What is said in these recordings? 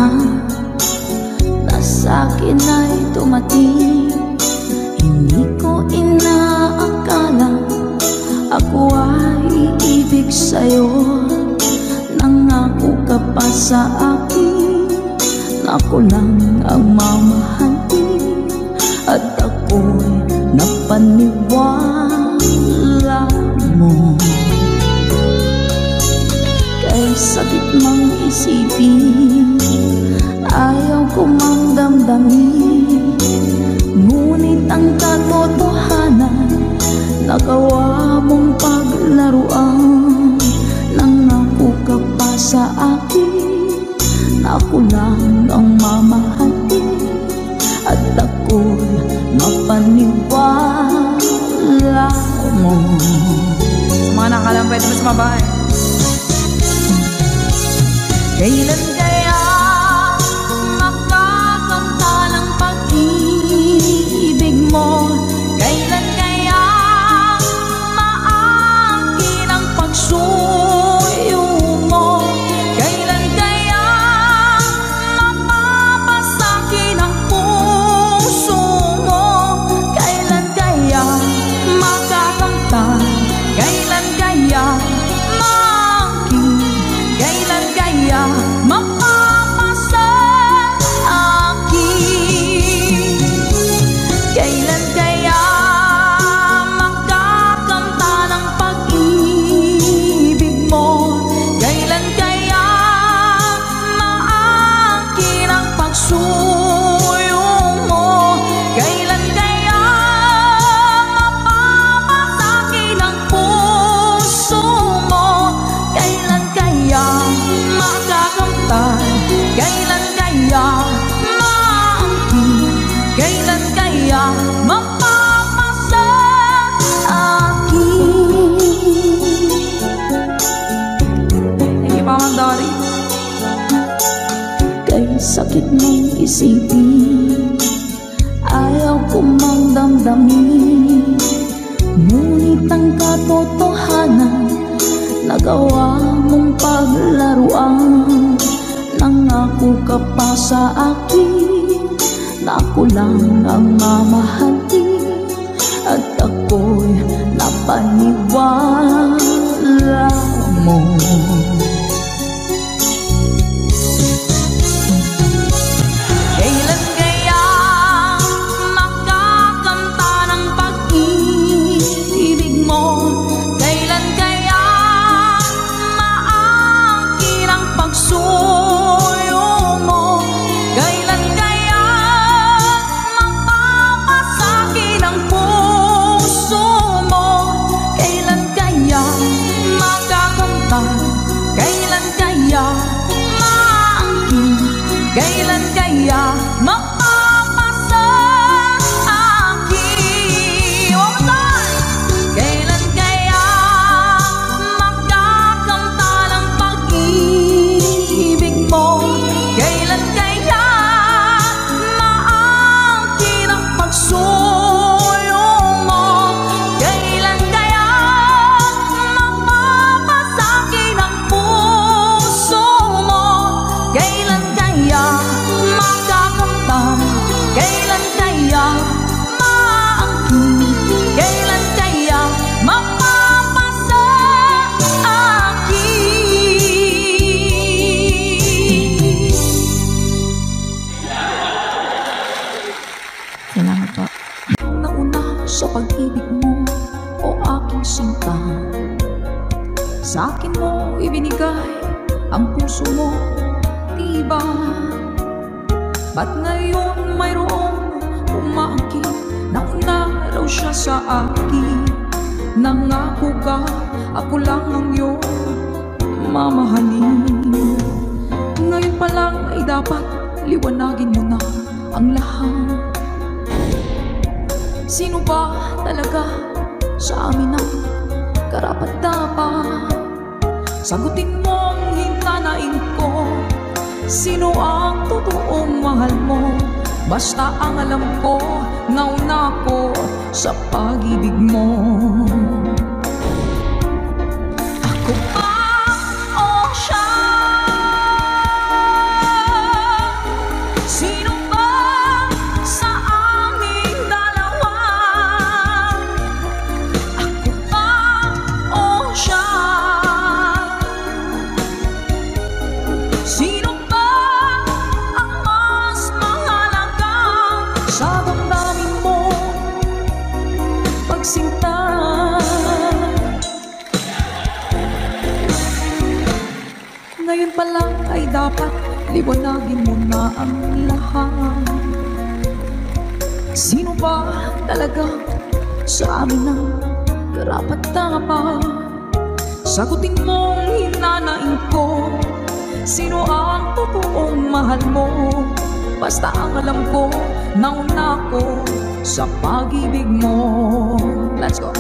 sana na sa'kin ay dumating. Hindi ko inaakala ako ay iibig sa'yo. Nangako ka pa sa akin na ako lang ang mamahalin, at ako'y napaniwala mo. Kay sakit mang isipin, ayaw ko mang damdamin, ngunit ang katotohanan nagawa mong paglaruan. Nangako ka pa sa akin na ako lang ang mamahalin, at ako'y mapaniwala mo. Sa mga nakalang pwede mo sumabay. Kailan kaya makakanta ng pag-ibig mo? Kailan kaya maangkin ang pagsuyo mo? Kailan kaya mapapasakin ang puso mo? Kailan kaya makakanta? Kailan kaya maangkin? Kailan kaya mapapasa akin? Kailan kaya makakanta ng pag-ibig mo? Kailan kaya maangkin ang pagsuyo mo? Kailan kaya mapapasakin ang puso mo? Kailan kaya makakamtan? Kailan kaya maangkin? Kailan kaya mapapasa akin? Thank you, Mama Dory. Kay sakit mong isipin, ayaw ko mang damdamin, ngunit ang katotohanan nagawa mong paglaruan. Nangako ka pa sa akin na ako lang ang mamahalin, at ako'y napaniwala mo. Kailan kaya makakanta ng pag-ibig mo? Kailan kaya maangkin ang pagsuyo mo? Kailan kaya mapapasakin ang puso mo? Kailan kaya makakanta? Kailan kaya maangkin? Kailan kaya mapapasa akin? One more time! Kailan kaya makakanta ng pag-ibig mo? Kailan kaya maangkin ang pagsuyo mo? Kailan kaya mapapasakin ang puso mo? Kailan kaya makakanta? Kailan kaya maangkin? Kailan kaya mapapasa akin? Salamat po. Nauna sa pag-ibig mo, o aking sinta, sa akin mo ibinigay ang puso mo, diba? Ba't ngayon mayroong umaangkin? Nauna raw siya sa akin. Nangako ka, ako lang ang iyong mamahalin. Ngayon pa lang ay dapat liwanagin mo na ang lahat. Sino ba talaga sa amin ang karapat-dapat? Sagutin mo ang hintanain ko. Sino ang totoong mahal mo? Basta ang alam ko, nauna ko sa pag-ibig mo. Ako ba o siya? Ngayon pa lang ay dapat liwanagin mo na ang lahat. Sino ba talaga sa amin ang karapat-dapat? Sagutin mong hinanain ko, sino ang totoong mahal mo? Basta ang alam ko, nauna ko sa pag-ibig mo. Let's go.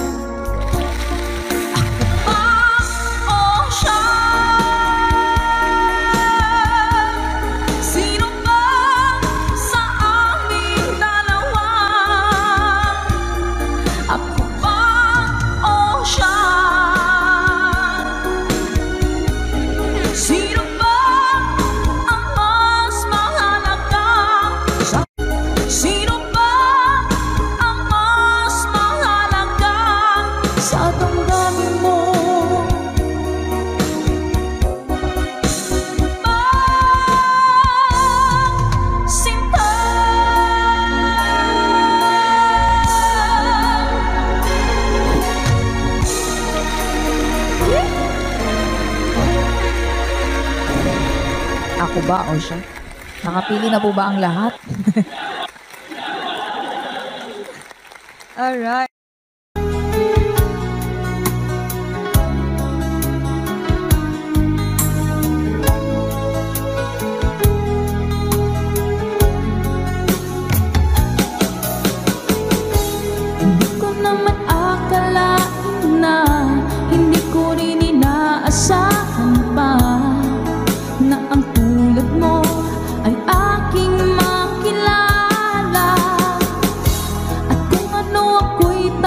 Ako ba o siya? Nakapili na po ba ang lahat? Alright. Hindi ko naman akalain na hindi ko rin inaasahan pa na ang tulad mo ay aking makilala. At kung ano ako'y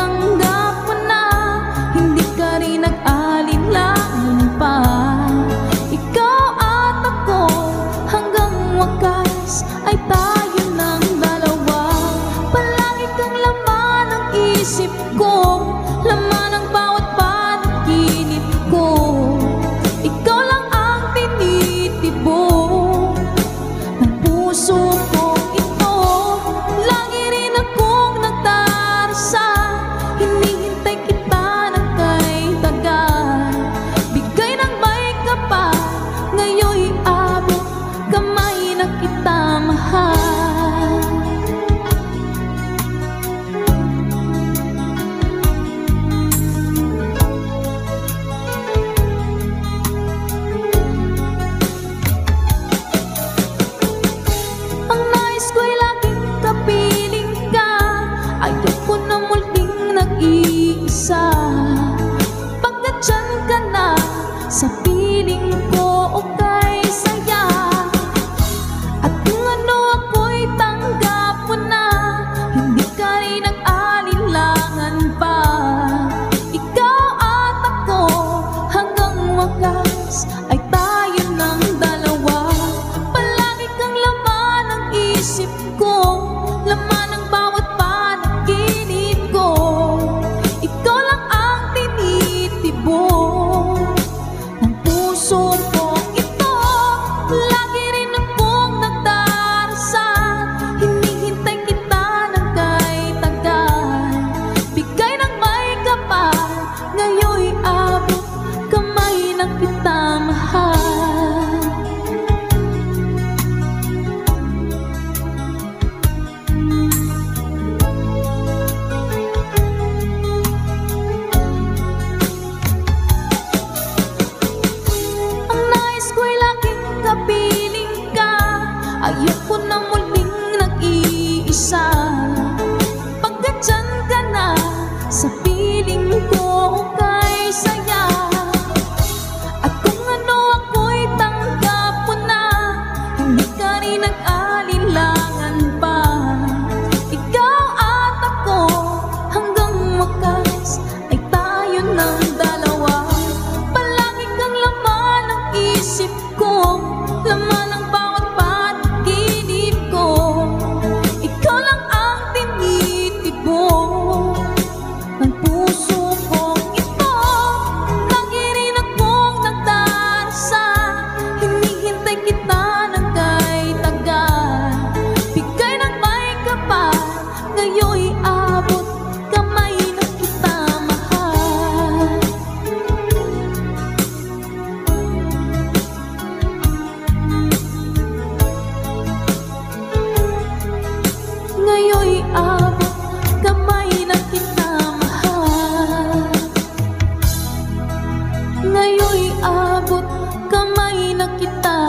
sa'yo'y abot kamay na kita,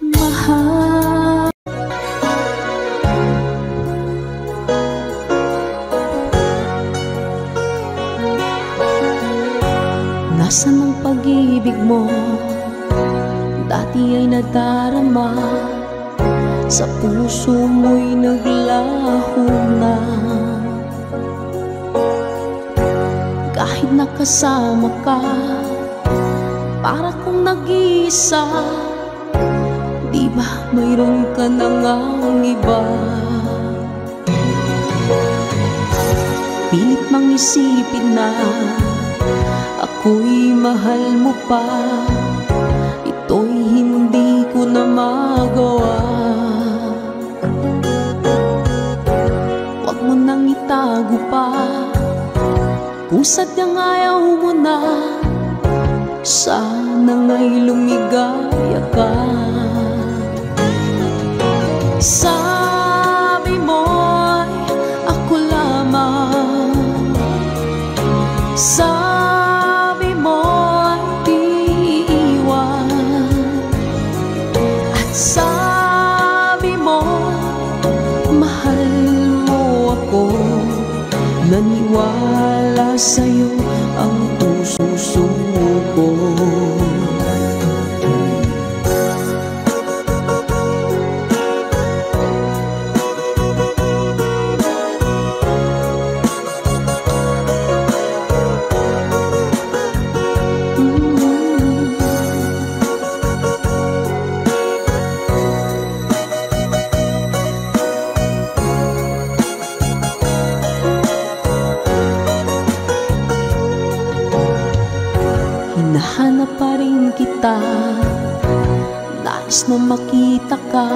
mahal. Nasaan ang pag-ibig mo? Dati ay nadarama, sa puso mo'y naglaho na. Kahit nakasama ka, para kong nag-iisa. Di ba mayroon ka na ngang iba? Pilit mang isipin na ako'y mahal mo pa, ito'y hindi ko na magawa. Huwag mo nang itago pa, kung sadyang ayaw mo na, sana nga'y lumigaya ka. Sabi mo'y ako lamang, sabi mo'y di iwan, at sabi mo mahal mo ako. Naniwala sa'yo ang puso ko. Hinahanap pa rin kita, nais na makita ka,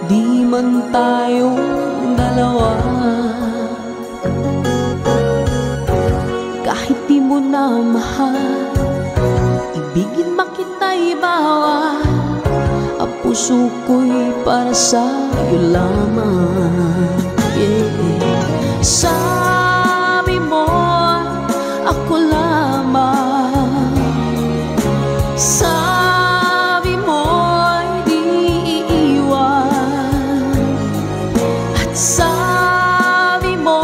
di man tayong dalawa. Kahit di mo na mahal, ibigin makita'y bawal. Ang puso ko'y para sa'yo lamang, yeah. Sabi mo ako lamang, sabi mo'y di iiwan, at sabi mo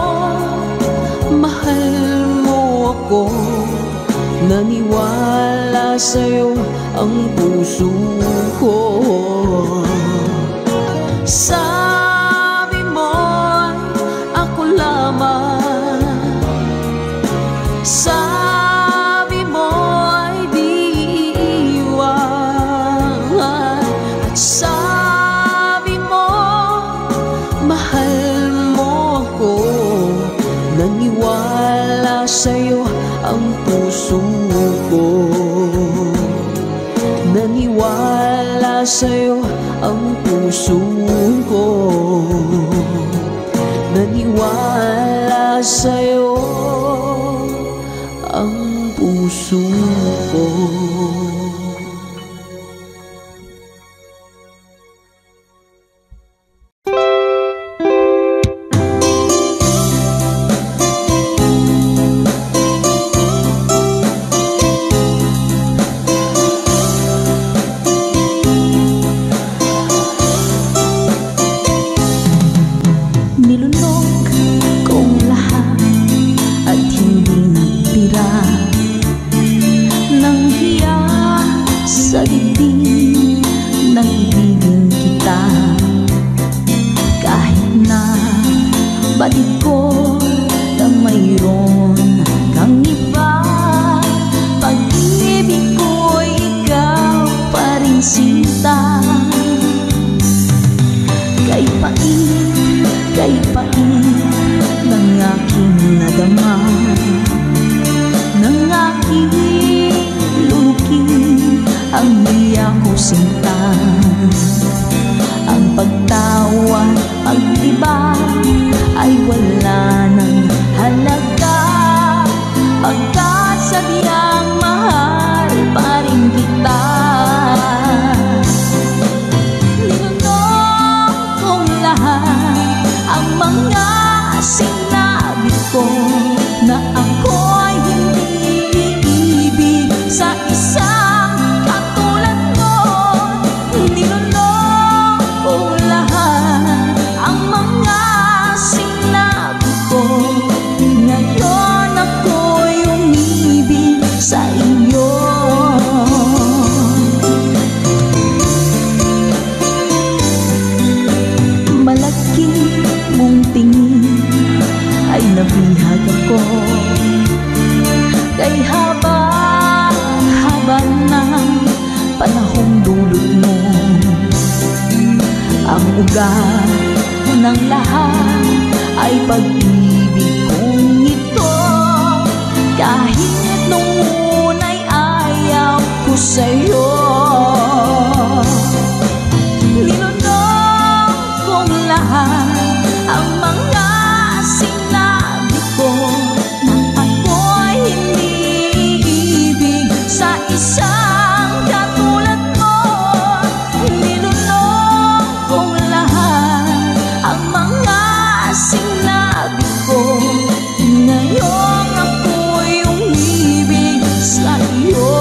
mahal mo ako. Naniwala sa'yo ang puso ko. Sabi mo'y ako lamang, sabi mo'y di iiwan, at sabi mo mahal mo ako. Naniwala sa'yo ang puso ko. Naniwala sa'yo ang puso ko. Naniwala sa'yo ang puso ko. Nilunok kong lahat at hindi nagtira ng hiya sa dibdib ng ibigin kita. Kahit na batid ko na mayroon kang iba, pag-ibig ko'y ikaw pa rin sinta. Kay pait ng aking nadama, ng aking lulukin ang hiya ko sinta. Ang pagtawa, pag-iba ay wala ng halaga, pagkat sadyang mahal pa rin kita. Ninunong kong lahat ang mga sinabi ko na ugat ng lahat ay pag-ibig kong ito. Kahit nung una'y ayaw ko sa'yo, linunong kong lahat ang mga sinabi ko na ako'y hindi ibig sa isang katulad mo. Linunong kong lahat ang mga sinabi ko, ngayong ako'y umibig sa iyo.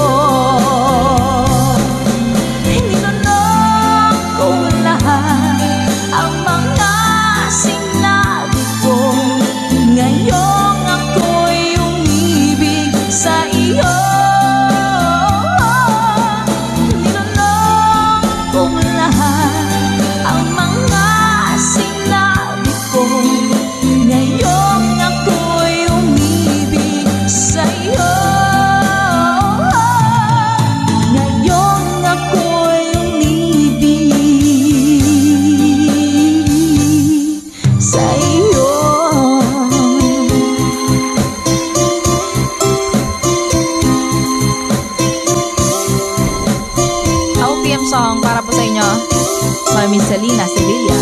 Linunong kong lahat ang mga sinabi ko, ngayong ako'y umibig sa iyo. Linunong kong lahat ang mga sinabi ko, ngayong ako'y umibig sa iyo. Ngayong ako'y umibig sa iyo. OPM song para po sa inyo, Mami Selena Sevilla.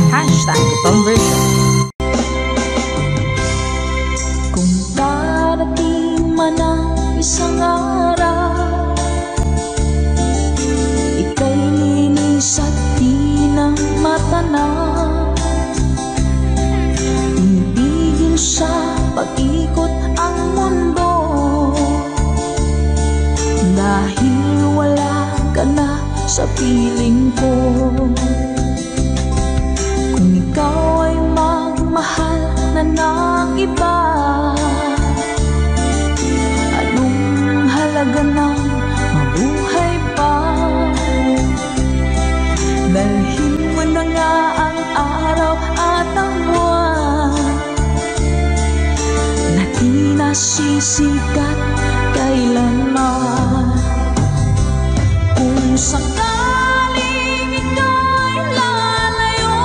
Hashtag conversion. Kung darating man ang isang araw, ika'y linis at di na matanaw. Tinipigil sa pag-ikot ang mundo, dahil wala ka na sa piling ko. Kung ikaw ay magmahal na ng iba, anong halaga ng mabuhay pa? Dalhin mo na nga ang araw at ang buwan na di nasisikat kailanman. Kung sakaling ika'y lalayo,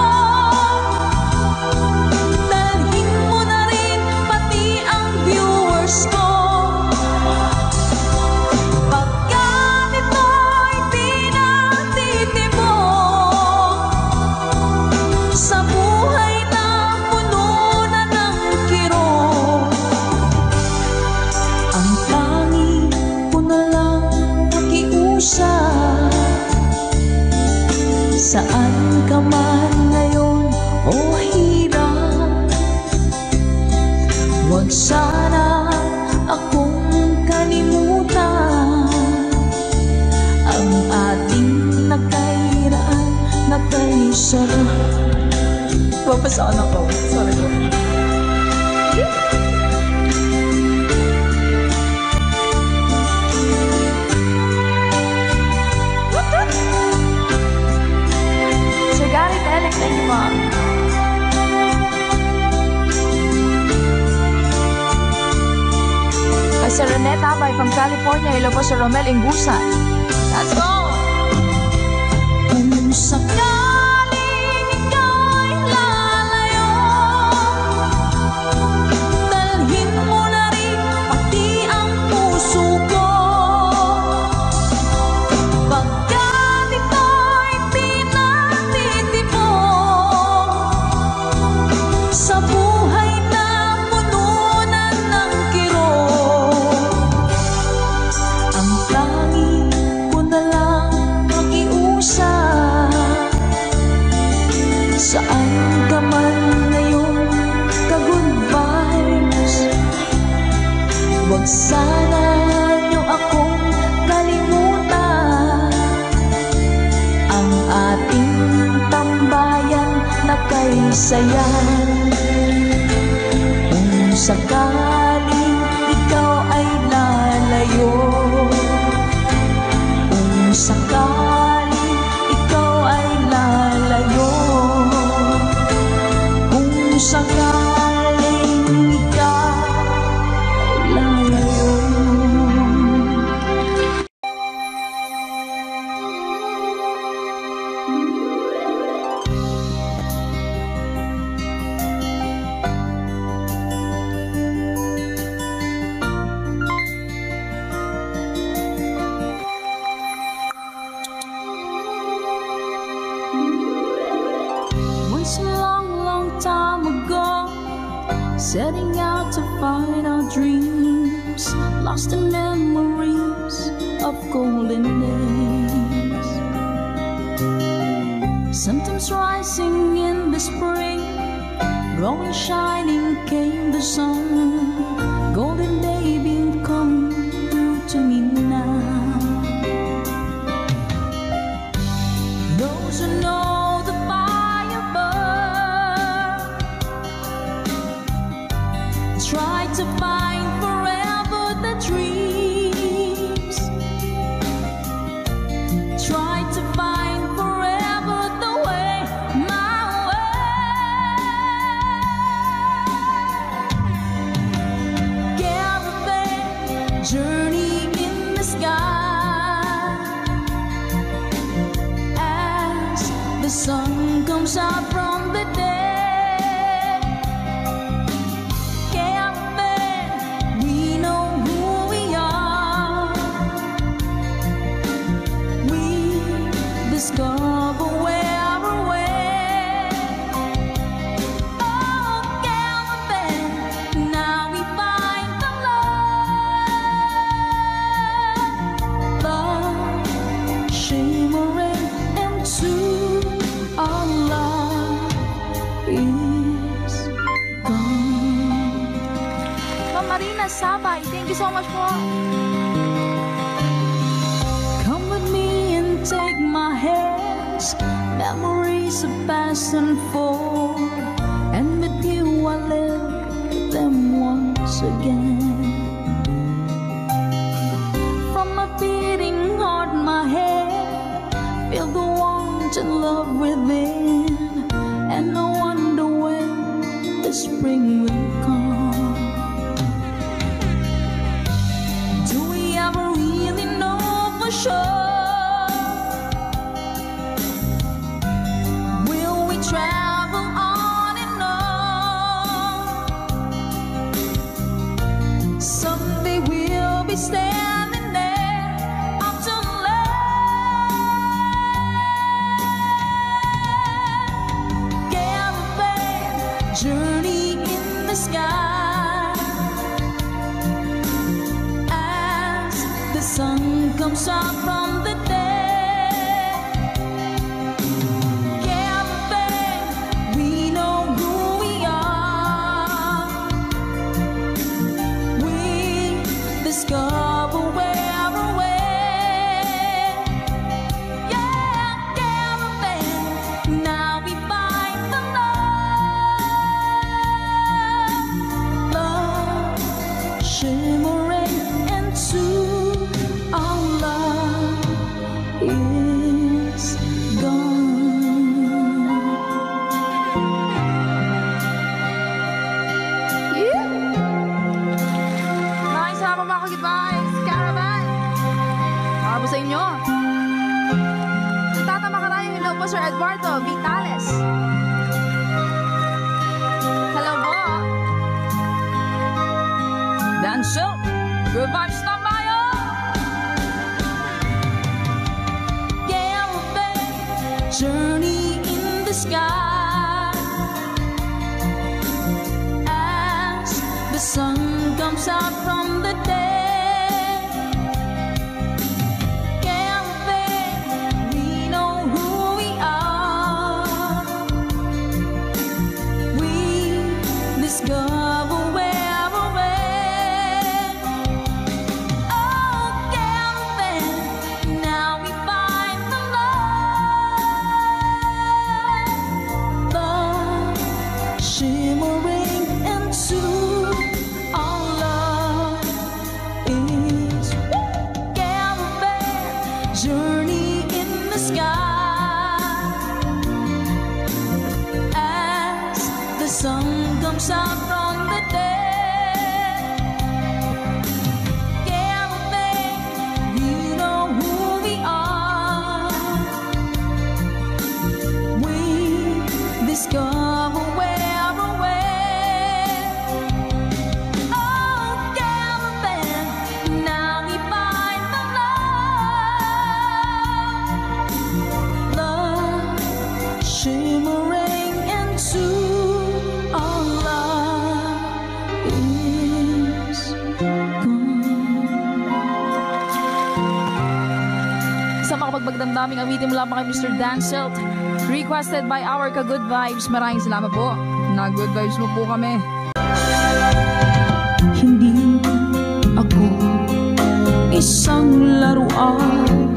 dalhin mo na rin pati ang viewers ko. Pagkat ito'y di natitibok sa buhay na puno na ng kirot, ang tangi ko na lang pakiusap. Saan ka man ngayon o hirap, huwag sana akong kalimutan. Ang ating nakairaan, nakaisarap. Papasaan ako. Sorry po. Sir Gary Telek, thank you, Mom. Kay Sir Reneta Abay from California, hello po Sir Romel Ingusan. Let's go! Kung sakaling ika'y lalayo, dalhin mo na rin pati ang puso ko. Pagkat ito'y di natitibok sa buhay na puno na ng kirot, ang tangi ko na lang pakiusap. Saan ka man ngayon, ka-good vibes, huwag sana niyo akong kalimutan. Ang ating tambayan na kay sayan. Kung sakaling ikaw ay lalayo, kung sakaling ikaw ay lalayo, kung sakaling ikaw ay lalayo. dreams, lost in memories of golden days. Sometimes rising in the spring, growing shining came the sun. Golden day been coming through to me now. Those who know the fire burn try to find forever the dreams, try to find forever the way, my way. Caravan journey in the sky as the sun comes out from the day. Discover where we're way. Oh, caravan, now we find the love, love shimmering into our love is gone. Ma'am Marina Sabay, thank you so much po. Come with me and take my hands, memories of past and forth, and with you I live them once again. From my beating heart, my head, feel the warmth and love within, and I wonder when the spring will come. Do we ever really know for sure? Travel on and on. Someday we'll be standing there up to land. Caravan journey in the sky as the sun comes out from the day. Discover where we're way. Yeah, caravan, now we find the love, love shimmering into our love is gone. Goodbye, Caravan. Para po sa inyo. Sa Tata Macarayo, hello po Sir Eduardo Vitales. Hello po. Dance up, good vibes tayo. Caravan journey in the sky as the sun comes out from the day. Discover where we're way. Oh, caravan, now we find the love, love shimmering into our love magdamdaming awitin mula pa kay Mr. Danselt. Requested by our ka-good vibes. Maraming salamat po. Na-good vibes mo po kami. Hindi ako isang laruan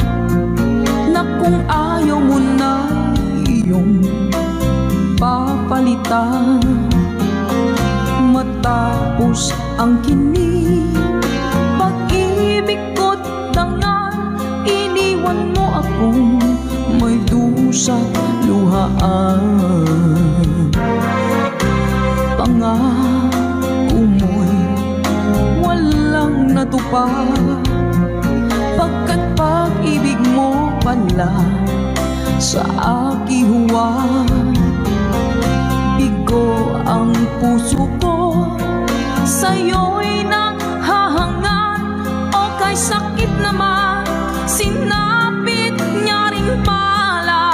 na kung ayaw mo na iyong papalitan. Matapos ang kinig, pag-ibig ko't dangal, iniwan mo akong may dusa't luhaan. Pangako mo'y walang natupad, pagkat pag-ibig mo pala sa aking huwag. Bigo ang puso ko, sa'yo'y nanghahangat, o kay sakit naman, sinapit niya rin pala.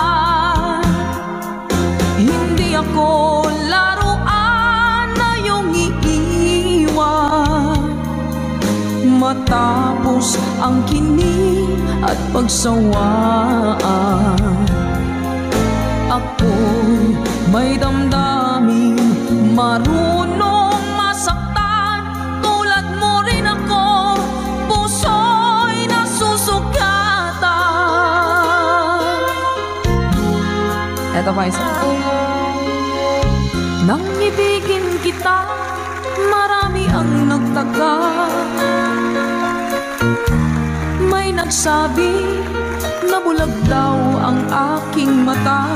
Hindi ako laruan na iyong iiwan. Matapos ang kinig at pagsawaan, ako'y may damdaming marunong masaktan. Tulad mo rin ako, puso'y nasusugatan. Eto pa isa. Nang ibigin kita, marami ang nagtaka. May nagsabi na bulag daw ang aking mata.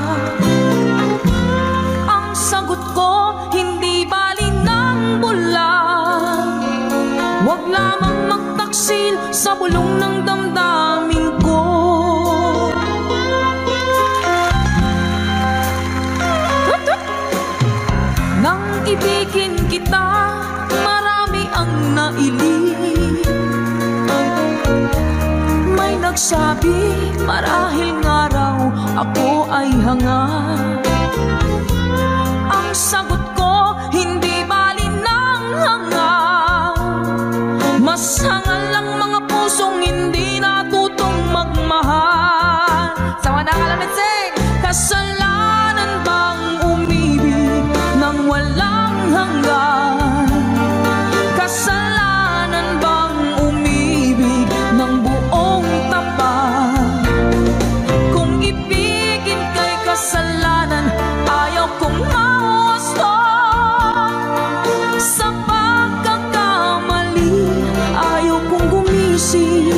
Ang sagot ko, hindi bali ng bulag. Huwag lamang magtaksil sa bulong ng damdamin ko. Nang ibigin kita, marami ang nailing. May nagsabi, marahil nga raw ako ay hanga. Ang sagot ko, hindi bali ng hanga. Mas hangal lang mga pusong hindi natutong magmahal. Sa mga nakalamin, sing! Kasalanan bang umibig nang walang hanggan? Kasalanan bang umibig ng buong tapat? Kung ibigin kay kasalanan, ayaw kong mawasto. Sa pagkakamali, ayaw kong gumising.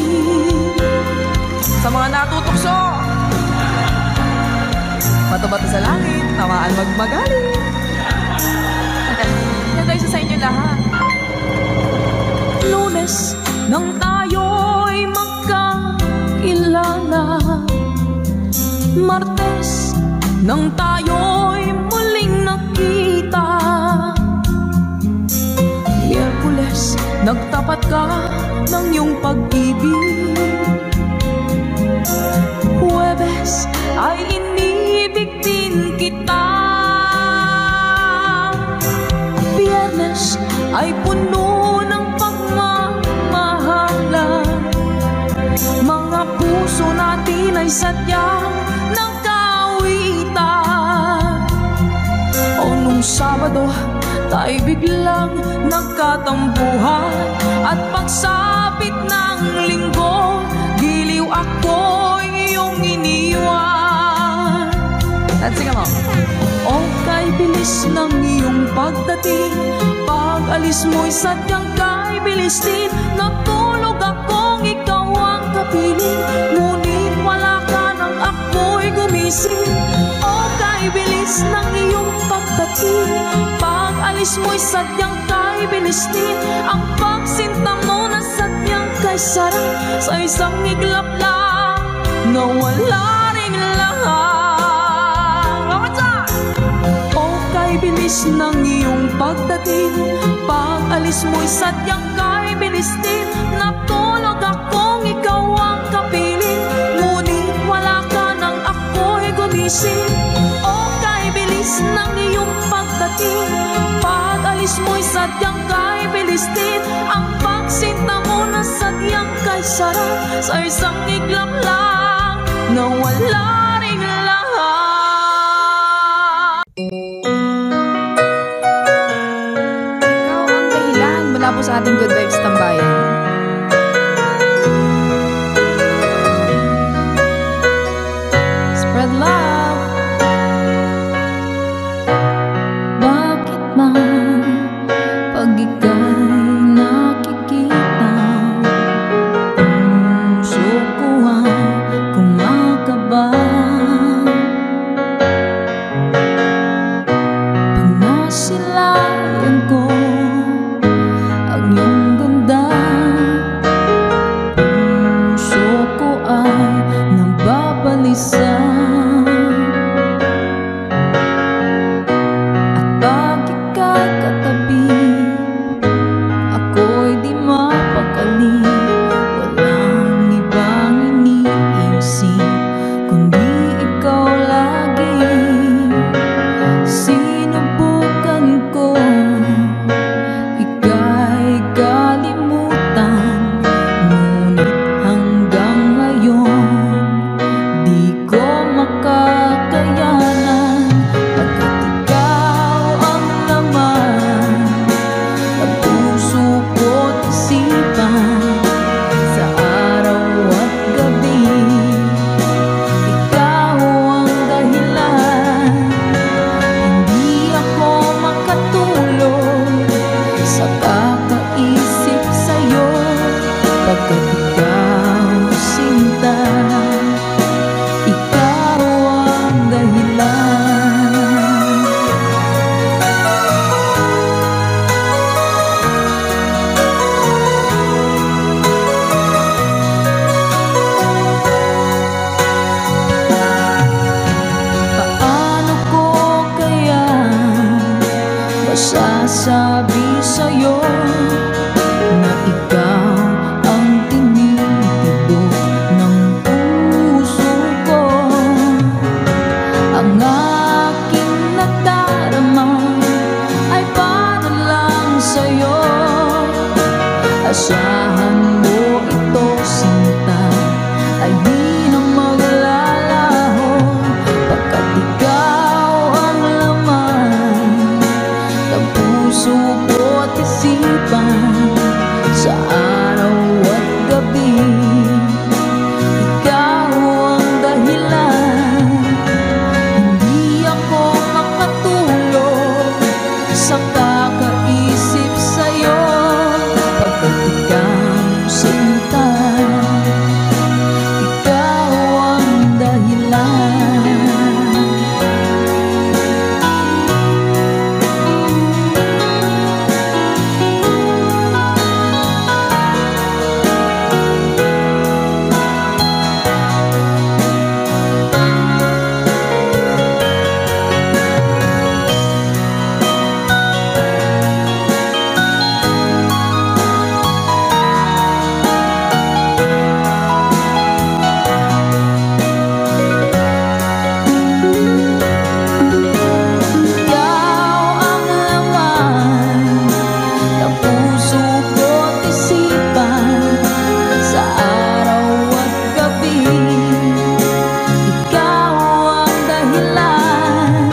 Sa mga natutokso, bato-bato sa langit, tamaan magmagaling. Yan guys, sa inyo lahat. Lunes nang tayo'y magkakilala, Martes nang tayo'y muling nakita, Miyerkules nagtapat ka ng iyong pag-ibig, Huwebes ay inibig din kita, Biyernes ay puno ng pagmamahalan. Mga puso natin ay sadyang nagkawitan. O nung Sabado, tayo biglang nagkatampuhan. At pagsapit ng Linggo, giliw ako iyong iniwan. Sige mo. O kay bilis ng iyong pagdating, pag-alis mo'y sadyang kay bilis din. Natulog akong ikaw ang kapiling, ngunit wala ka nang ako'y gumising. O kay bilis ng iyong pagdating, pag-alis mo'y sadyang kay bilis din. Ang pagsinta mo na sadyang kay sarap, sa isang iglap lang nawala ring lahat. Bilis ng iyong pagdating, pag-alis mo'y sadyang kay bilis din. Natulog akong ikaw ang kapiling, ngunit wala ka nang ako'y gumising. O kay bilis ng iyong pagdating, pag-alis mo'y sadyang kay bilis din. Ang pagsinta mo na sadyang kay sarap, sa isang iglap lang nawala ring lahat. Ikaw ang dahilan mula po sa ating Good Vibes Tambayan. Spread love. Bakit ba pag ika'y nakikita, puso ko ay kumakaba? Pag nasilayan ko ang iyong ganda, puso ko ay nababalisa. At pag ika'y katabi, ako'y di mapakali. Walang ibang iniisip kundi ikaw lagi. Sinubukan ko ika'y kalimutan, ngunit hanggang ngayon di ko makakayanan. Pagkat ikaw ang laman ng puso ko't isipan, sa araw at gabi ikaw ang dahilan. Hindi ako makatulog sa kakaisip sa'yo, pagkat ikaw sinta, ikaw ang dahilan. Paano ko kaya masasabi sa'yo na ikaw ang tinitibok ng puso ko? Ang aking nadarama ay para lang sa'yo. Asahan mo ito, sinta, ay di na maglalaho, pagkat ikaw ang laman ng puso ko't isipan, sa araw at gabi ikaw ang dahilan. Hindi ako makatulog sa kakaisip sa'yo, pagkat ikaw sinta, ikaw ang dahilan. Ikaw ang laman ng puso ko't isipan, sa araw at gabi ikaw ang dahilan.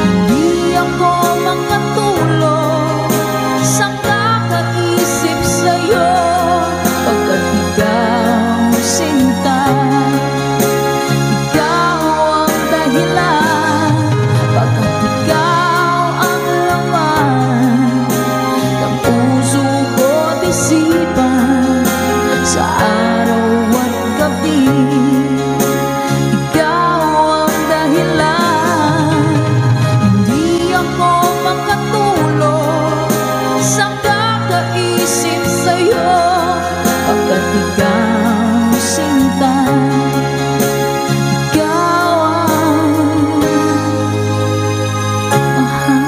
Hindi ako makatulog sa kakaisip sa'yo, pagkat ikaw sinta, ikaw ang dahilan. Pagkat ikaw ang laman ng puso ko't isipan, sa araw at gabi ikaw ang dahilan. Hindi ako makatulog sa kakaisip sa'yo, pagkat ikaw sinta, ikaw ang mahal.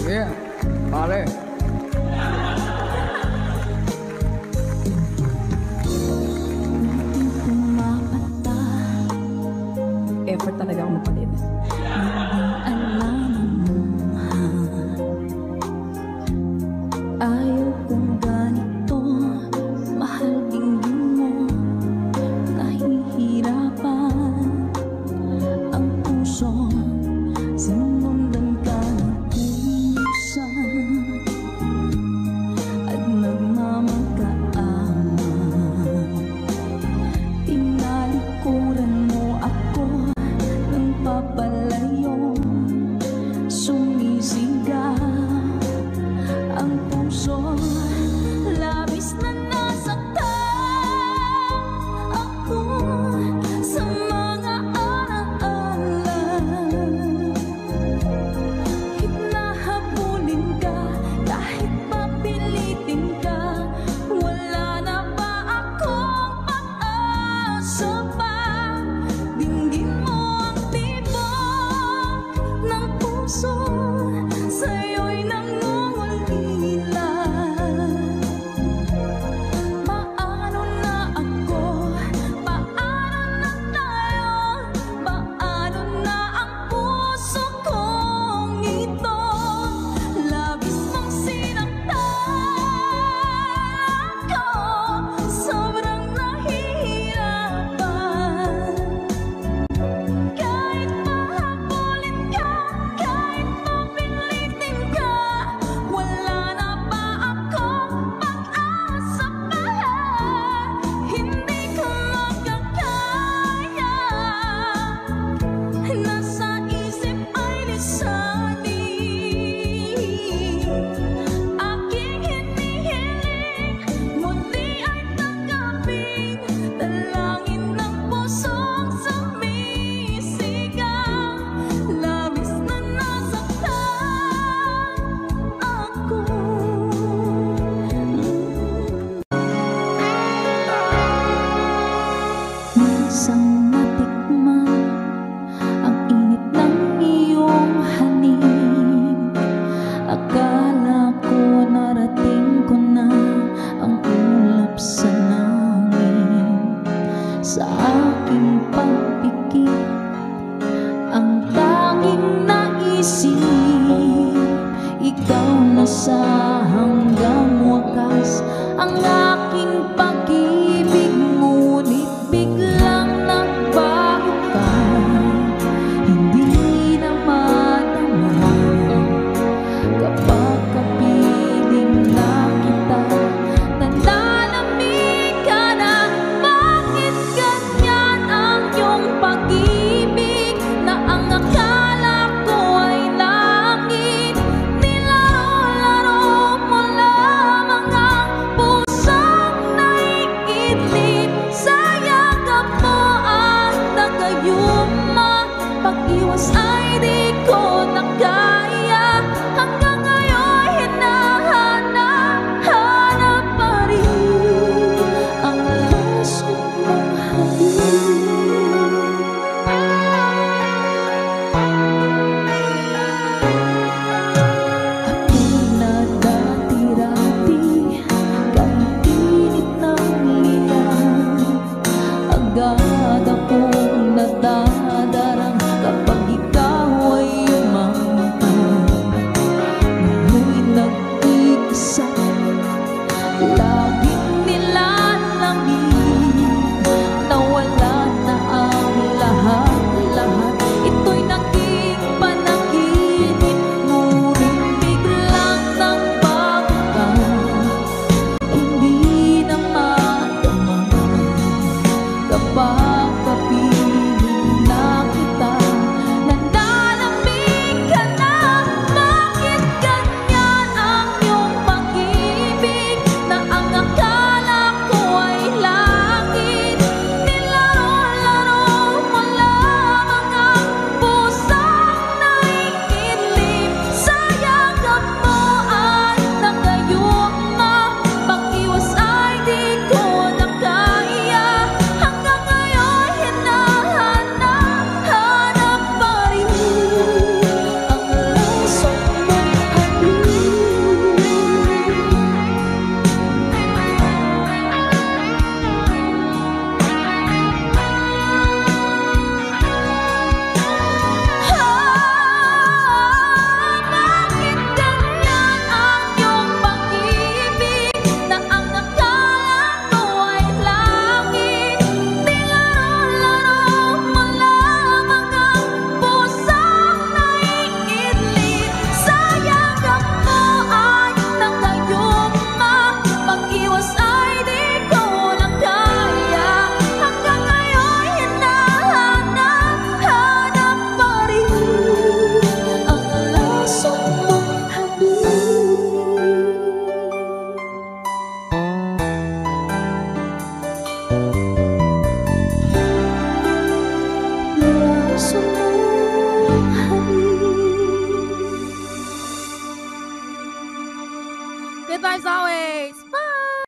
Yeah, pare. Ayaw kong ganito, mahal tingin mo, nahihirapan ang puso, sinundan ka ng kusan at nagmamagkaaman. Tinalikuran mo ako ng papalayo, sumisigaw ang puso, labis na nasaktan ako sa mga alaala. Hinahabulin ka kahit papilitin ka, wala na ba akong pag-asa pa? Dinggin mo ang tibok ng puso, sa'yo'y nangungulila. Paano na ako? Paano na tayo? Paano na ang puso kong ito? Labis mong sinaktan ako, sobrang nahihirapan. Kahit mahabulin ka, kahit mapilitin ka, wala na ba akong pag-asa pa? Hindi ko makakaya, nasa isip ay lisanin. Aking hinihiling, mundi ay tanggapin, dalangin ng pusong sumisigaw. Labis na nasaktan ako. Minsan natikman ang init ng iyong halik. Akala ko narating ko na ang ulap sa langit. Sa aking pagpikit, ang tanging naisip, ikaw na sa hanggang wakas ang aking pag-ibig. Ngunit biglang nagbago ka, hindi na madama kapag kapiling na kita. Nananamig ka na, bakit ganyan ang iyong pag-ibig, na ang akala ko ay langit? Nilaro-laro mo lamang ang pusong na'y Good vibes always. Bye!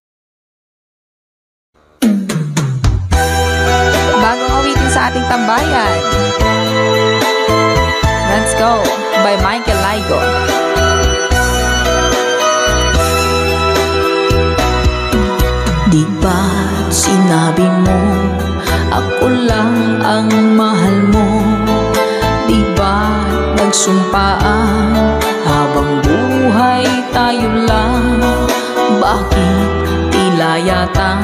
Bagong awitin sa ating tambayan. Let's Go by Michael Laigo. Di ba't sinabi mo ako lang ang mahal mo? Di ba't nagsumpaan habang buhay tayo lang? Bakit tila yata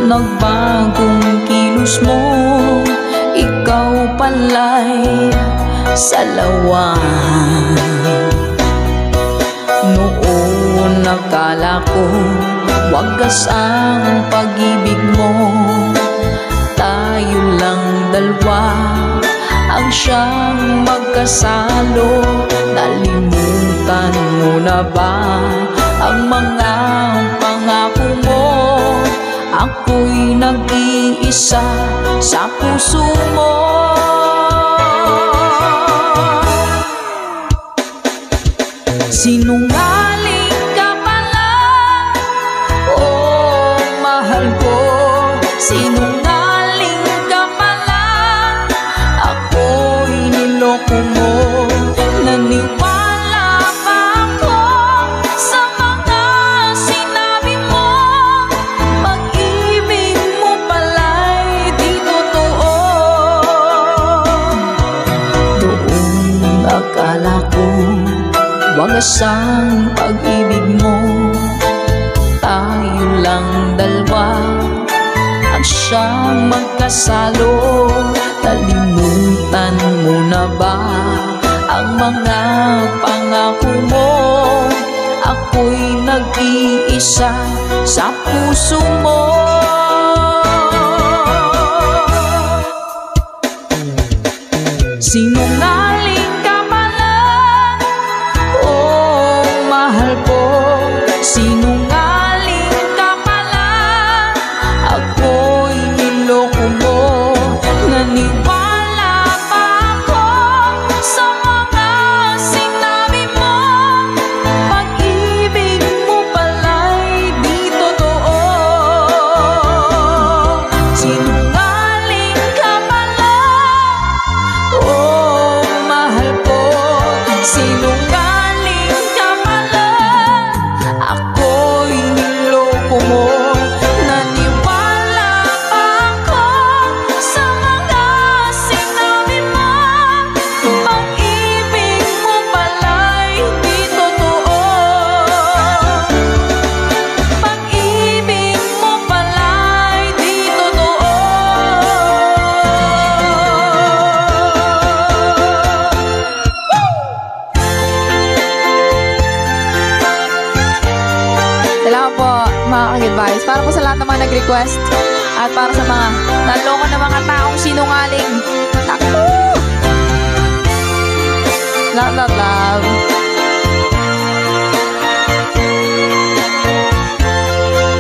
nagbagong kilos mo? Ikaw pala'y salawan. Noon nakala ko wagas ang pag-ibig mo. Tayo lang dalawa ang siyang magkasalo. Nalimutan mo na ba ang mga pangako mo? Ako'y nag-iisa sa puso mo. Sinungaling ka pala, oh mahal ko. Sinungaling ka pala, ako'y niloko mo. Naniwala pa ako sa mga sinabi mo. Pag-ibig mo pala'y di totoo. Doon akala ko wagas ang pag-ibig mo. Tayo lang dalawa ang siyang magkasalo. Nalimutan mo na ba ang mga pangako mo? Ako'y nag-iisa sa puso mo. Sinungaling ka pala, oh mahal ko. Sinungaling ka pala, ako'y niloko mo. Naniwala pa ako sa mga sinabi mo. Pag-ibig mo pala'y di totoo. Sinungaling ka pala, oh mahal ko. Sinungaling ka pala, ako'y niloko mo. Naniwala pa ako sa mga sinabi mo. Pag-ibig mo pala'y di totoo. Pag-ibig mo pala'y di totoo. Salamat po mga ka-good vibes. Para po sa lahat ng mga nag-request at para sa mga naloko na mga taong sinungaling. Naku! Love, love, love.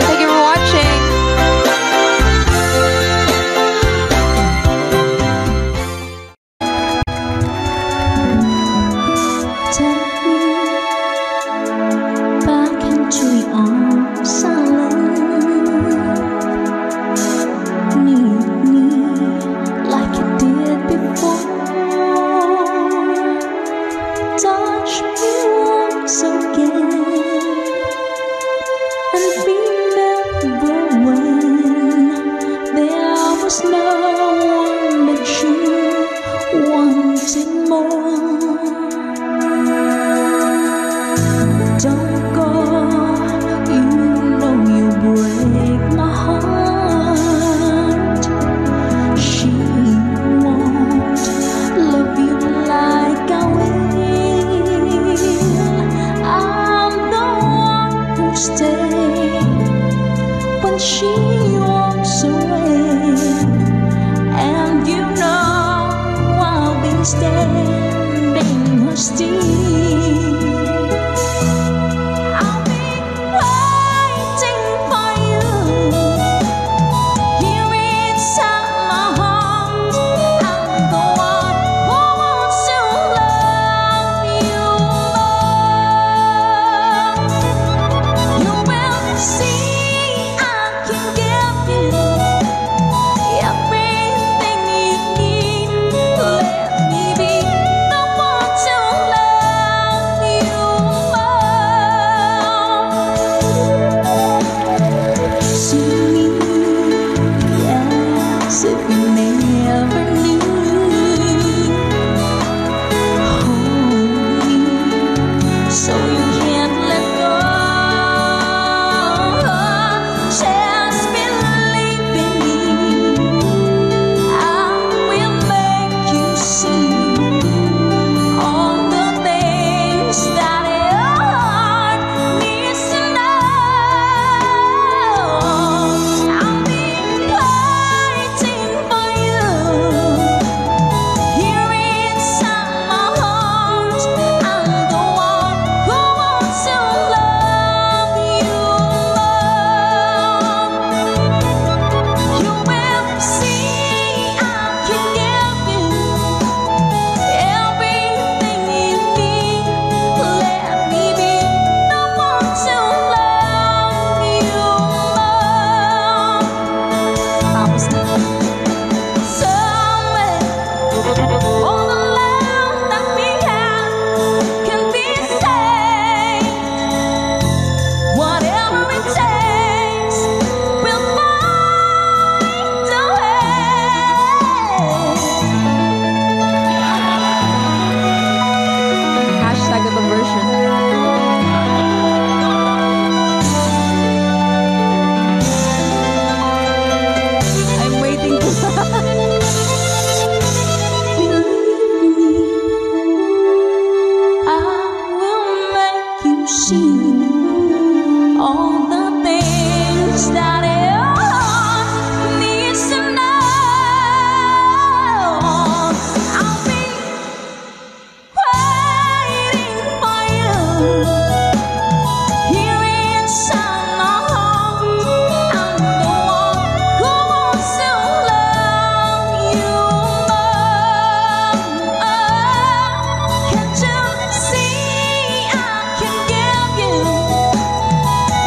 Thank you for watching. Take me back into your arms, I need me like you did before. Touch me once again and remember when there was no one but you wanted more. Don't go, you know you break my heart. She won't love you like I will. I'm the one who stay when she walks away, and you know I'll be standing her still. I'll be waiting for you here inside my heart. I'm the one who wants to love you more. much that anyone needs to know. I'll be waiting for you here inside my heart. I'm the one who wants to love you more. Can't you see I can give you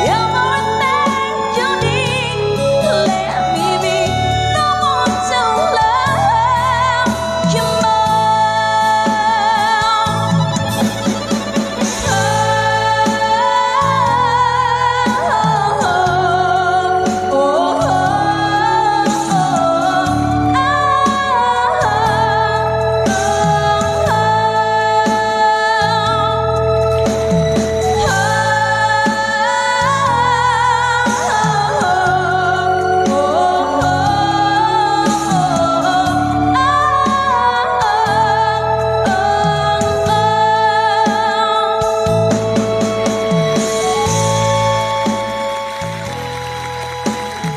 everything you need? Let me be the one to love you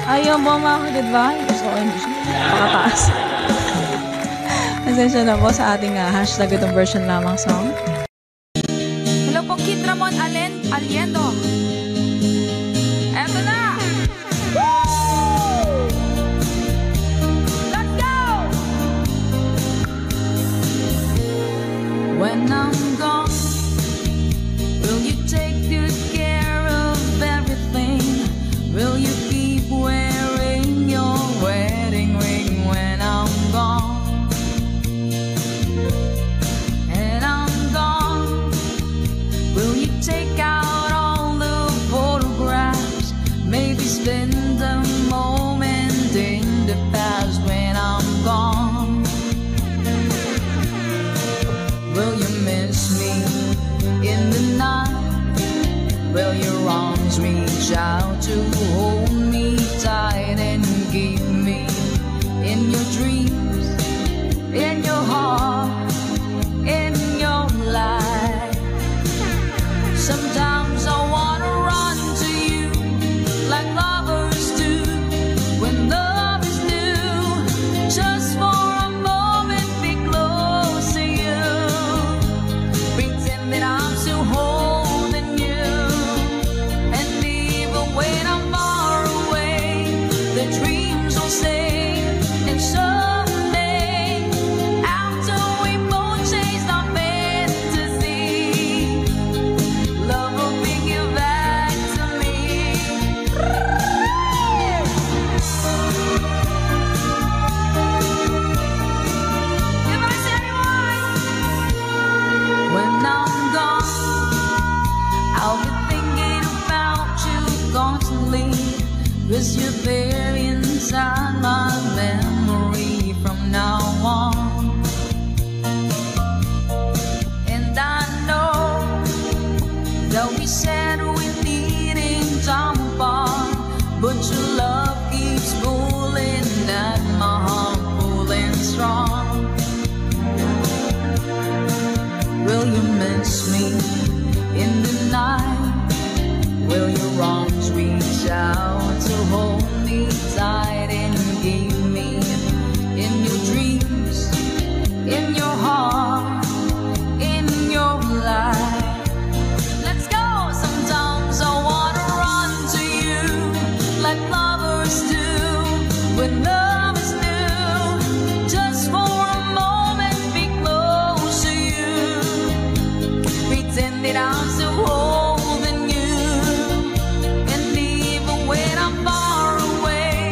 Ayun po mga ka-goodbye. Gusto ko yung pakataas. Pasensya na po sa ating hashtag itong version lamang song. Hello po, Kid Ramon Aliendo. Eto na! Let's go! When I'm gone, will you take good care of everything? Will you keep wearing your wedding ring when I'm gone? And I'm gone, will you take out all the photographs? Maybe spend a moment in the past when I'm gone. Will you miss me in the night? Will your arms reach out to hold me tight and keep me in your dreams, in your heart, in your life? Sometimes I wanna run to you like lovers do when love is new. Just for a moment be close to you, pretend that I'm still holding you. And even when I'm far away, the dreams will stay. And someday, after we both chase our fantasy, love will bring you back to me. If I say when I'm gone, I'll be thinking about you constantly, 'cause you're there inside my memory from now on. And I know that we said we needing time apart, but your love keeps pulling at my heart, pulling strong. Will you miss me in the night? Will your arms reach out to hold me tight and keep me in your dreams, in your heart, in your life? Let's go! Sometimes I wanna run to you like lovers do when love is new. Just for a moment be close to you, pretend that I'm still holding you. And even when I'm far away,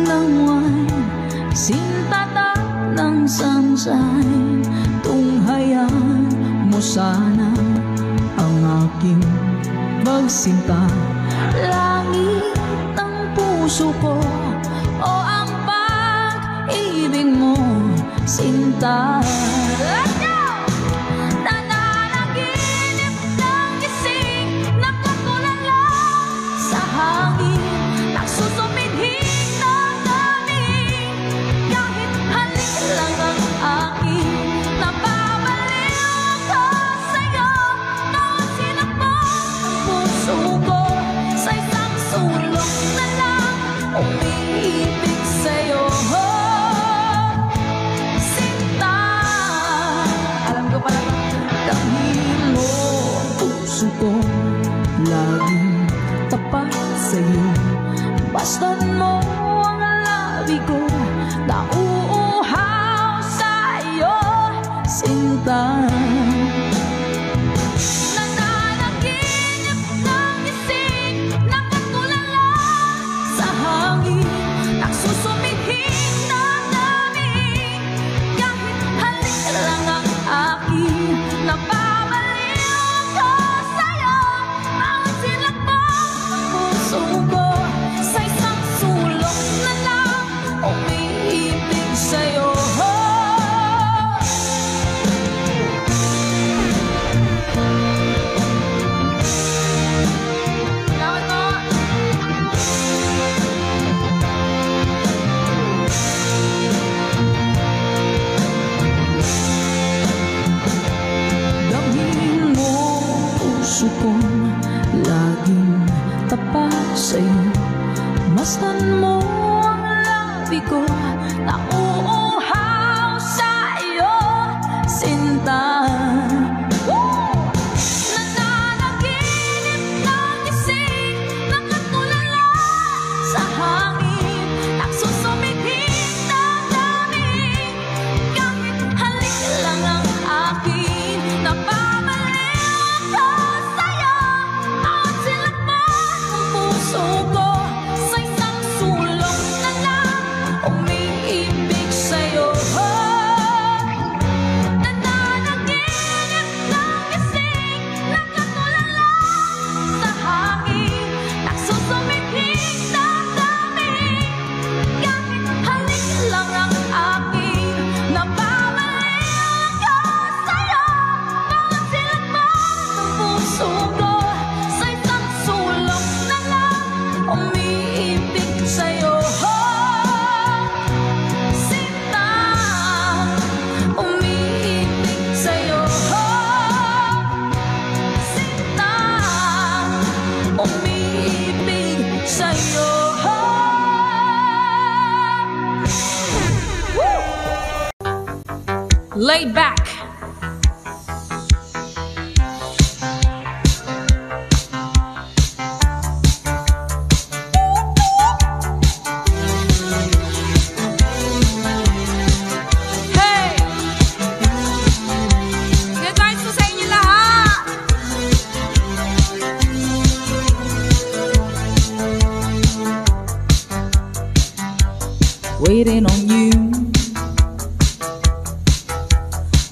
ng wine, sintatak ng sunshine. Tunghayan mo sana ang aking magsinta. Langit ng puso ko o ang pag-ibig mo, sinta. Let's go! Nananaginip ng gising, nakatulala sa hangin, nagsusumidhing ng daming. Kahit halik lang ang akin, napabaliw ako sa'yo. Bawat sinakbang ng puso ko sa isang sulok na lang, umiibig sa'yo. Sinta, alam ko pala, dahil mo puso ko laging tapat sa'yo. Bastan mo ang labi ko, nauuhaw sa'yo, sinta. Nananaginip ng gising, nakatulala sa hangin, nagsusumidhing ng daming. Kahit halik lang ang akin, napabaliw ko sa'yo. Bawat sinakbang ng puso ko sa isang sulok na lang, umiibig sa'yo. Damhin mo puso kong laging tapat sa'yo. Masdan mo ang labi ko, nauuhaw sa'yo, sinta. Nananaginip ng gising, nakatulala sa hangin, nagsusumidhing ng daming. Kahit halik lang ang akin, napabaliw ako sa'yo. Bawat silakbang ng puso ko sa isang sulok na lang, umiibig sa'yo. Nananaginip ng gising, nakatulala sa hangin, nagsusumidhing ng daming. Kahit halik lang ang akin, napabaliw ako sa'yo. Bawat silakbang ng puso ko sa isang sulok na lang, umiibig sa'yo. Sinta, umiibig sa'yo. Sinta, umiibig sa'yo. Laid back. Hey! Good vibes po sa inyo lahat! Waiting on you,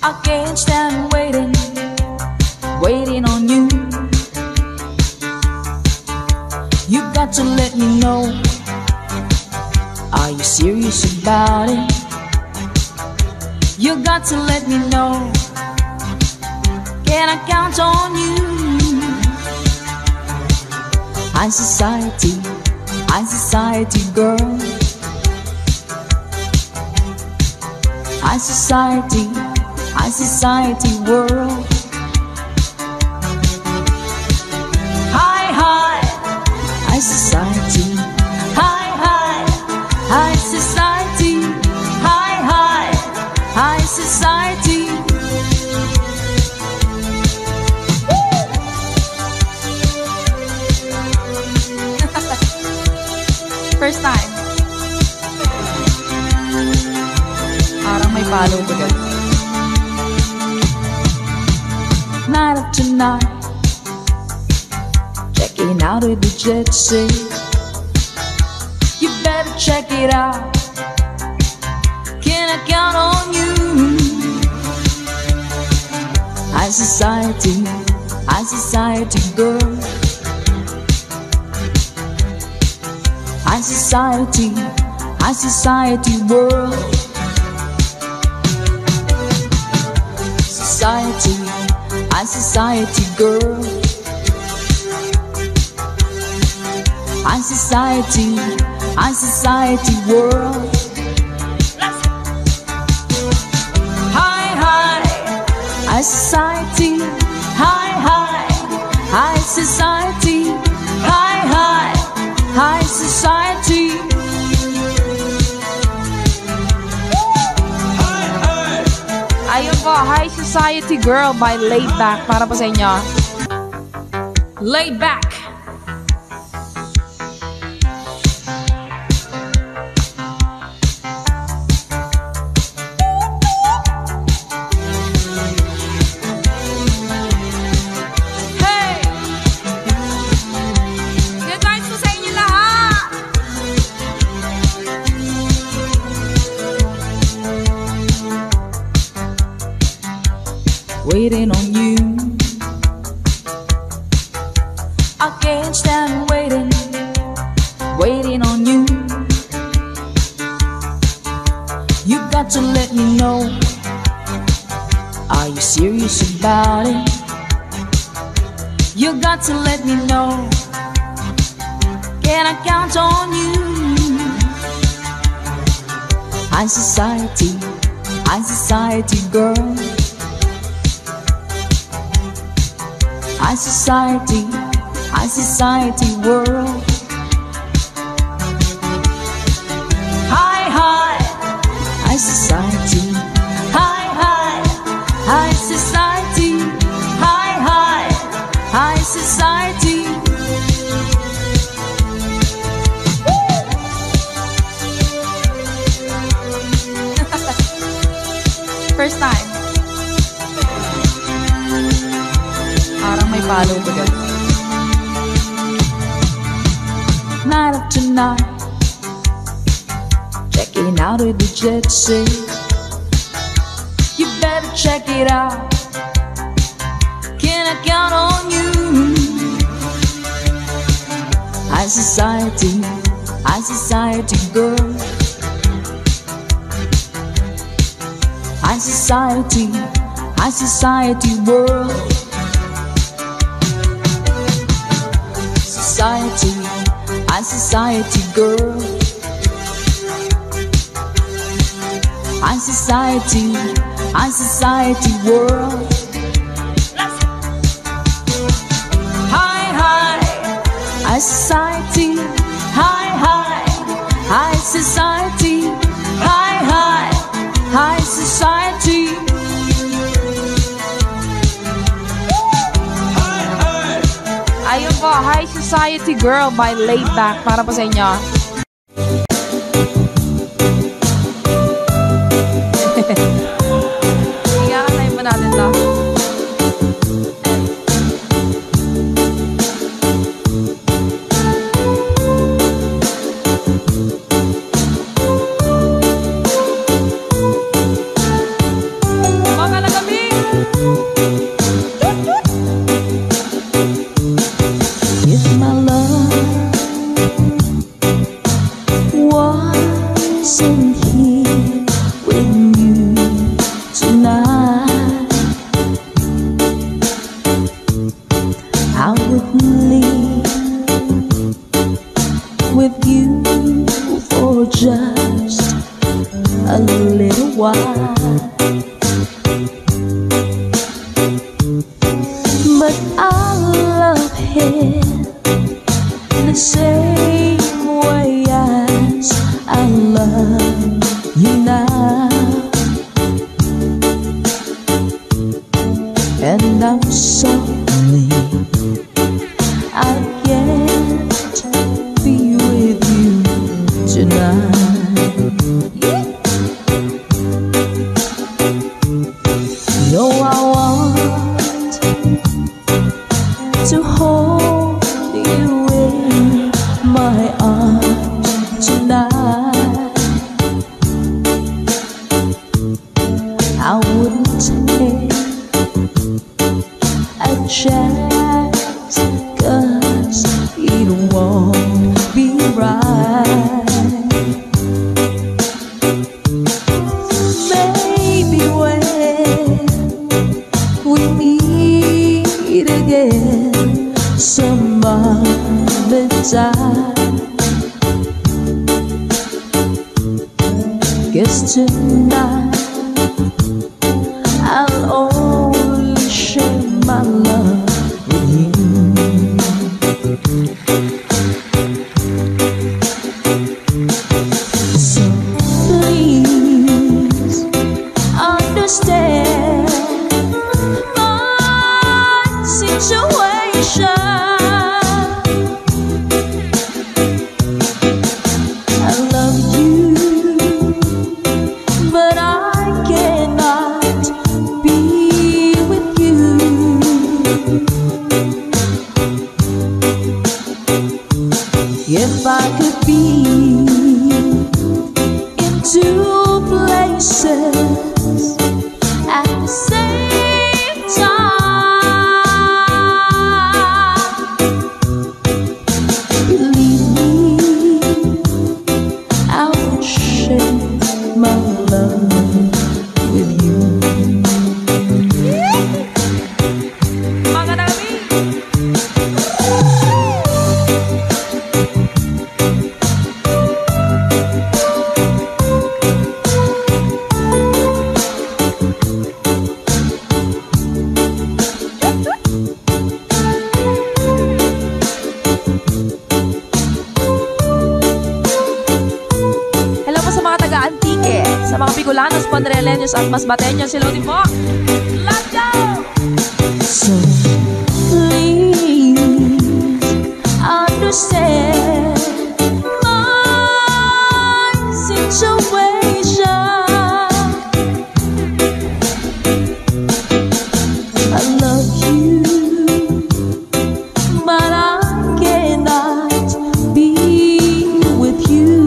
I can't stand waiting, waiting on you. You got to let me know, are you serious about it? You got to let me know, can I count on you? High society girl. High society world. High society, high society, high society. First time. Parang may follow ko dyan. Night after night, checking out with the jet set. You better check it out? Can I count on you? High society girl. High society world. Society girl. High society world. High society, high society, high society. Ayun po, High Society Girl by Laid Back. Para po sa inyo. Laid back. Waiting on you, I can't stand waiting on you. You got to let me know, are you serious about it? You got to let me know, can I count on you? High society girl. High society world. High society, high society, high society. First time. Parang may follow ko dyan. Night after night, checking out of the jet set. You better check it out, can I count on you? High society girl. High society world. Society girl. High society world. High society, high society, high society. Ayun po, High Society Girl by Laid Back. Para po sa inyo. Iyakasayin po natin to. Mga lagami! If my love wasn't here with you tonight, I would leave with you for just a little while. But I love him the same way as I love you now, and I'm sorry I can't be with you tonight. No, I want to hold you in my arms tonight. Guess tonight I'll only share my love with you. So please understand my situation. I love you, but I cannot be with you. If I could be in two places at the same time, believe me, I would share my love with you. Mga dami! Hello po sa mga taga-Antique, sa mga Bicolanos, Ponreleños at Masbateños. Hello din po! Let's go! So please understand my situation. I love you, but I cannot be with you.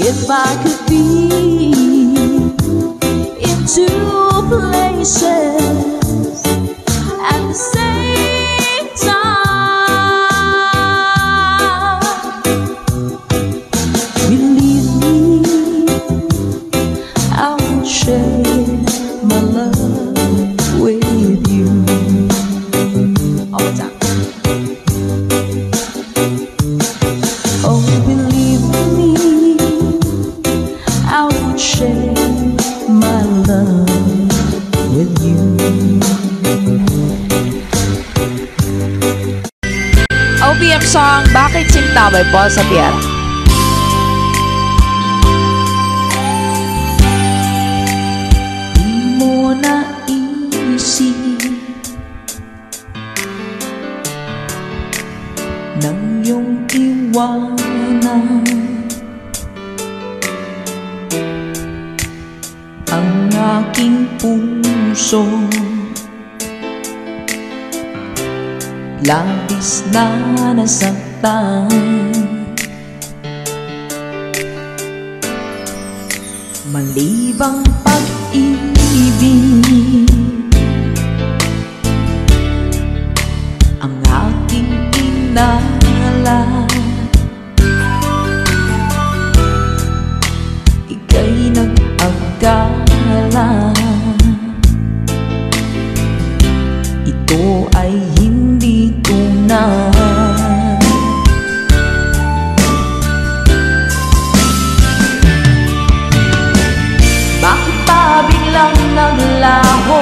If I could be in two places at the same time, believe me, I will share my love with you. Oh, what's up? Oh, believe me, I would share my love with you. OPM song, Bakit Sinta by Paul Sapiera. Di mo naisip nang iyong iwanan ang aking puso. Labis na nasaktan, malibang pag-ibig ang aking inala. Ika'y nag-akala ito ay hindi tunay. Bakit ba biglang naglaho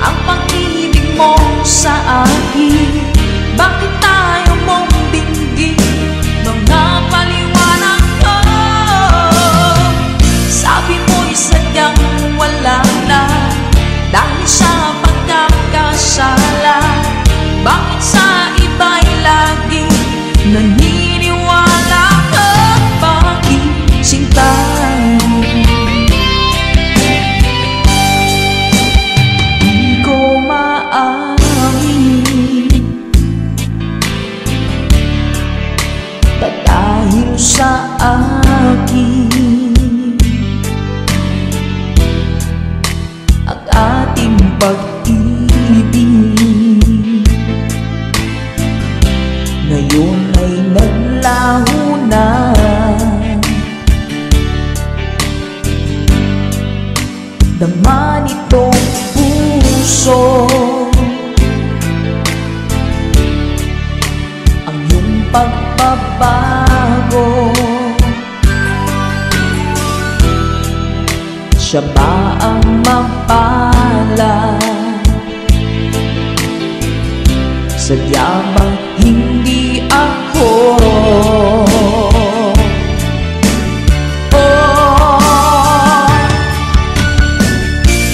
ang pag-ibig mo sa akin? Bakit tayo mong binggin mga paliwanag ko? Sabi mo'y sadyang wala na dahil sa pagkakasala. Bakit sa iba'y lagi naniniwala ka? Bakit sinta? Di ko maamin dahil sa akin at ating pag-ibig ngayon ay naglaho na. Dama nitong puso ang iyong pagbabago. Siya ba ang mapalad? Sadya bang hindi ako?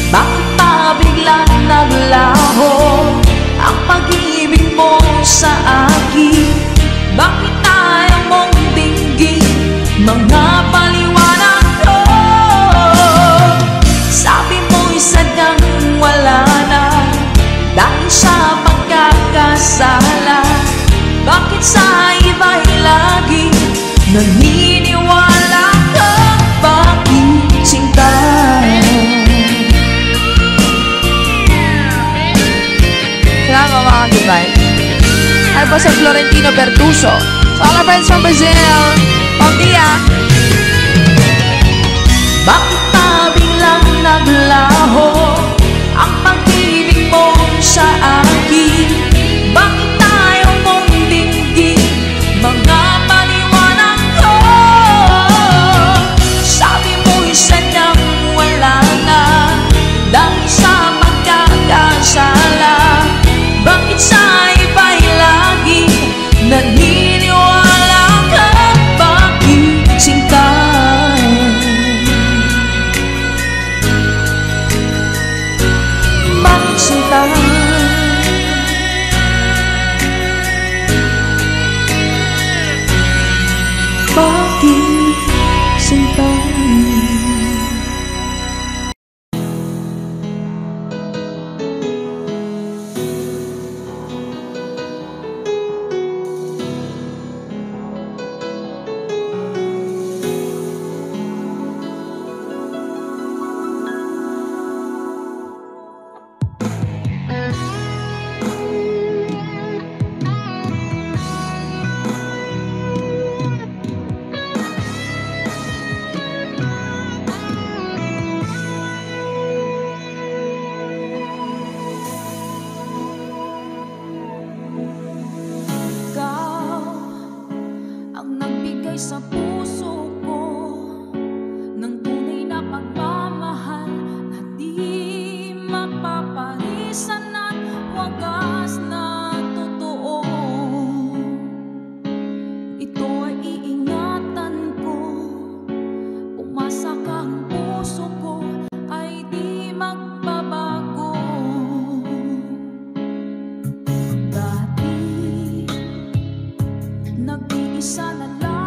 Bakit pa biglang naglaho ang pag-ibig mo sa akin? Bakit ayaw mong dinggin mga paliwanag ko? Sabi mo'y sadyang wala na dahil sa pagkakasala. Bakit sa iba'y lagi naniniwala ka? Bakit sinta? Salamat mga Good-Vibes. Ano po sa Florentino Bertuso? So all our friends from Brazil, Pamdia. Bakit pa biglang naglaho ang pag-ibig mo sa akin? Bakit ayaw mong dinggin mga paliwanag ko? Sabi mo'y sadyang wala na dahil sa pagkakasala. Bakit sa iba'y lagi naniniwala ka? Bakit sinta? Bakit sinta? Bakit sinta? Sa puso ko ng tunay na pagmamahal na di mapapalisan at wagas na totoo. Ito ay iingatan ko, umasa ka ang puso ko ay di magbabago. Dati nag-iisa na lang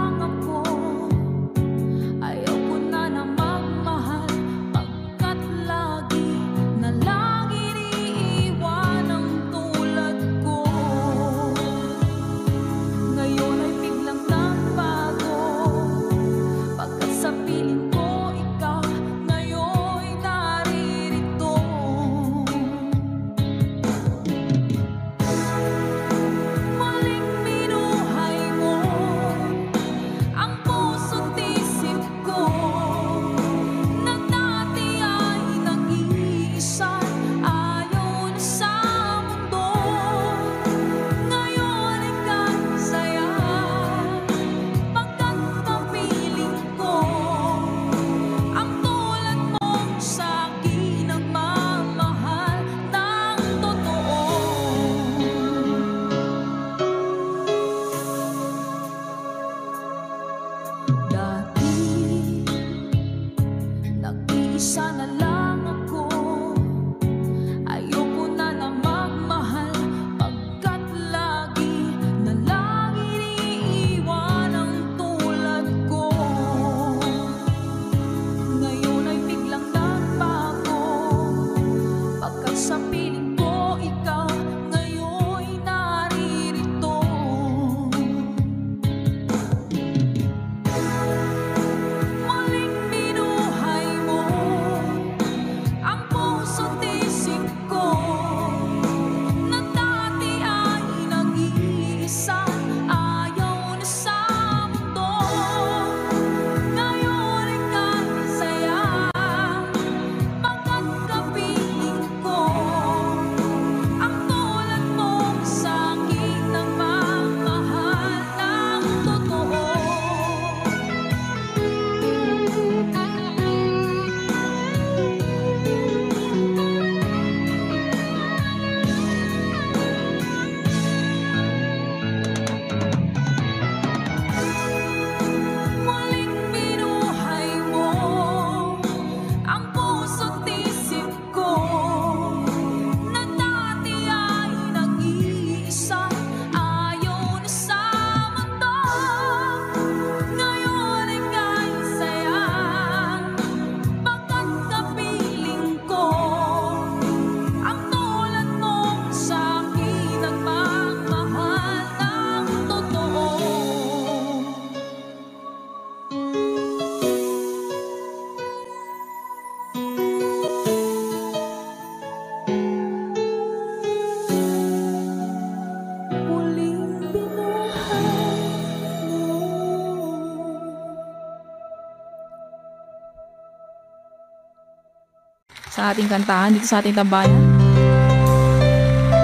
sa ating kantahan dito sa ating tambayan.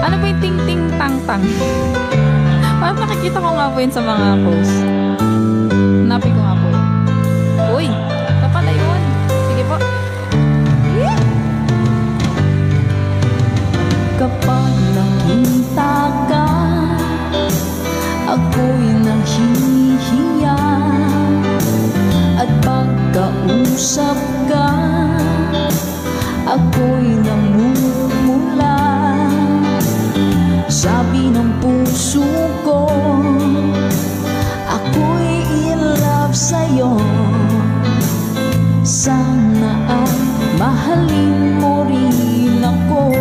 Ano ba yung ting-ting-tang-tang? Parang nakikita ko nga po yun sa mga posts. Hanapin ko nga po yun. Uy! Kapal na yun. Sige po. Yeah. Kapag nakita ka, ako'y nahihiya. At pagkausap ka, ako'y namumula. Sabi ng puso ko, ako'y in love sa'yo. Sana ay mahalin mo rin ako.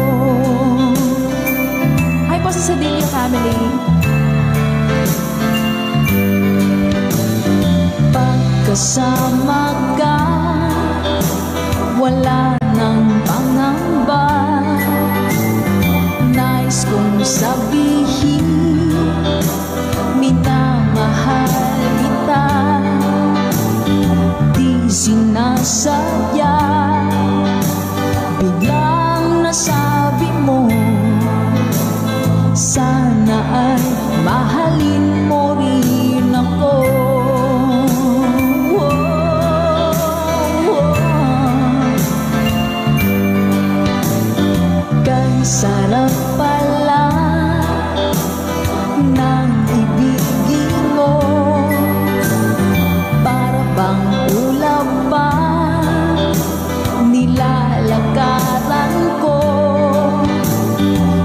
Hi po sa Sedilio family. Pagkasama ka, wala nang pangamba. Nais kong sabihin, minamahal kita. Di sinasadya, biglang nasabi mo, sana ay mahalin mo rin ako. Sarap pala ng ibigin mo, para bang ulap pa nilalakaran ko.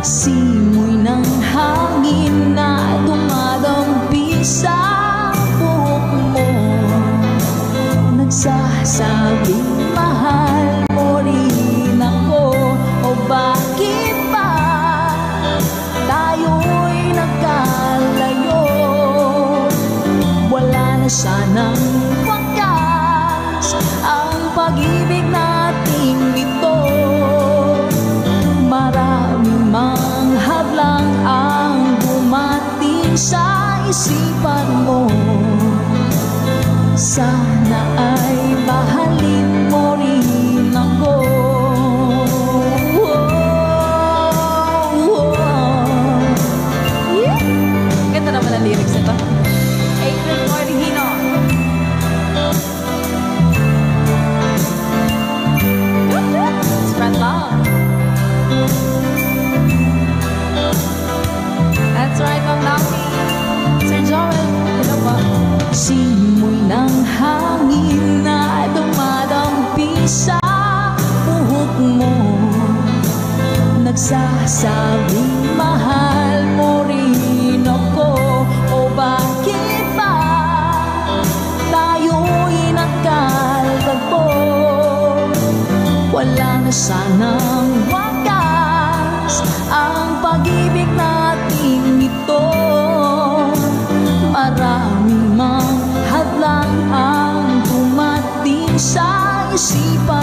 Simoy ng hangin na dumadampi sa buhok mo, nagsasabing mahal mo rin ako. O bakit tayo'y nagkalayo? Wala na sanang wakas ang pag-ibig nating ito. Maraming mga hadlang ang dumating sa isipan mo. Sana ay mahalin mo rin ako. Ganda naman ang lyrics nito. April Cordigino. Spread love. That's right, Ma'am Nami. Sir Joel, hello po. Simoy ng hangin na dumadampi sa buhok mo, nagsasabing mahal mo rin ako. O bakit ba tayo'y nagkalagpo? Wala na sanang wakas ang pag-ibig nating ito. Maraming mga hadlang ang dumating sa isipan